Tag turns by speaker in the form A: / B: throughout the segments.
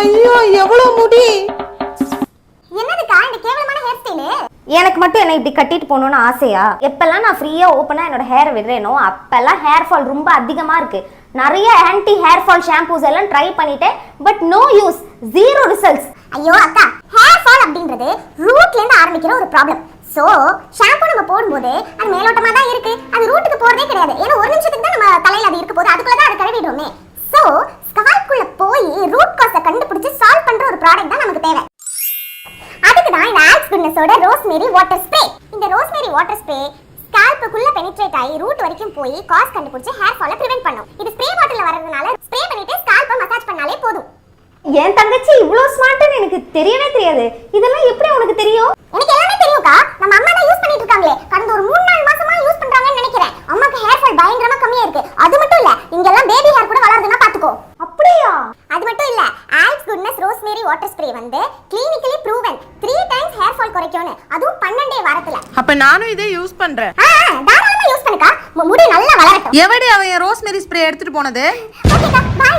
A: ஐயோ எவ்வளவு முடி!
B: என்னதுக்கா இந்த கேவலமான ஹேர் ஸ்டைல்?
C: எனக்கு மட்டும் என்ன இப்படி கட்டிட்டு போகணும்னு ஆசையா? எப்பெல்லாம் நான் ஃப்ரீயா ஓப்பனா என்னோட ஹேரை விடுறேனோ அப்பெல்லாம் ஹேர் ஃபால் ரொம்ப அதிகமா இருக்கு. நிறைய ஆன்டி ஹேர் ஃபால் ஷாம்பூஸ் எல்லாம் ட்ரை பண்ணிட்டேன், but no use, zero results.
B: ஐயோ அக்கா, ஹேர் ஃபால் அப்படின்றது ரூட்ல இருந்து ஆரம்பிக்கிற ஒரு ப்ராப்ளம். சோ ஷாம்பு நம்ம போடும்போது அது மேலோட்டமா தான் இருக்கு, அது ரூட்டுக்கு போறதே கிடையாது. ஏன்னா ஒரு நிமிஷத்துக்கு தான் நம்ம தலையில அது இருக்க போது, அதுக்குள்ள தான் அது கழுவிடுவோமே. சோ ஸ்கால்ப்குள்ள போய் ரூட் காஸை கண்டுபிடிச்சு சால்வ் பண்ற ஒரு ப்ராடக்ட் தான் நமக்கு தேவை. அதுக்கு தான் இந்த ஆல்ஸ் குட்னஸோட ரோஸ்மேரி வாட்டர் ஸ்ப்ரே. இந்த ரோஸ்மேரி வாட்டர் ஸ்ப்ரே ஸ்கால்ப்புக்குள்ள பெனிட்ரேட் ஆகி ரூட் வரைக்கும் போய் காஸ் கண்டுபிடிச்சு ஹேர் ஃபாலை பிரிவென்ட் பண்ணும். இது ஸ்ப்ரே பாட்டில்ல வரதுனால ஸ்ப்ரே பண்ணிட்டு ஸ்கால்ப்பை மசாஜ் பண்ணாலே போதும்.
C: என் தங்கச்சி இவ்ளோ ஸ்மார்ட்னு எனக்கு தெரியவே தெரியாது. இதெல்லாம் எப்படி உனக்கு தெரியும்?
B: எனக்கு எல்லாமே தெரியும்க்கா. நம்ம அம்மா தான் யூஸ் பண்ணிட்டு இருக்காங்களே, கடந்த ஒரு 3-4 மாசமா யூஸ் பண்றாங்கன்னு நினைக்கிறேன். அம்மாக்கு ஹேர் ஃபால் பயங்கரமா கம்மியா இருக்கு. அது மட்டும் இல்ல, இங்கெல்லாம் பேபி ஹேர் கூட வளருதுன்னா பாத்துக்கோ.
C: அப்படியா?
B: அது மட்டும் இல்ல, also goodness rosemary water spray வந்து clinically proven 3 times hair fall குறைக்கும்னு, அதுவும் 12 வாரத்துல.
A: அப்ப நானும் இதை யூஸ் பண்றேன்.
B: தாராளமா யூஸ் பண்ணுக்கா, முடி நல்லா வளரட்டும்.
A: எவடி அவன் ரோஸ்மேரி ஸ்ப்ரே எடுத்துட்டு போனது?
B: ஓகேக்கா, பை.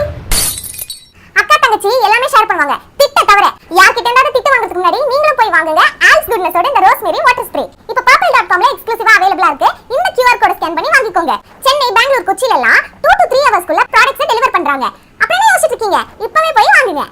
B: அக்கா தங்கச்சி எல்லாமே ஷேர் பண்ணுவாங்க, திட்ட தவிர. யார்கிட்ட இருந்தாலும் திட்டு வாங்குறதுக்கு முன்னாடி நீங்களும் போய் வாங்குங்க ஆல்ஸ் குட்னஸோட இந்த ரோஸ்மேரி வாட்டர் ஸ்ப்ரே. இப்ப papal.comல எக்ஸ்க்ளூசிவா அவேலபிளா இருக்கு. இந்த QR கோட் ஸ்கேன் பண்ணி வாங்கிக்கோங்க. சென்னை, பெங்களூர், கொச்சில எல்லாம் 2 to 3 ஹவர்ஸ்க்குள்ள ப்ராடக்ட்ஸ் டெலிவர் பண்றாங்க. அப்புறம் என்ன யோசிச்சிட்டு இருக்கீங்க? இப்பவே போய் வாங்குங்க.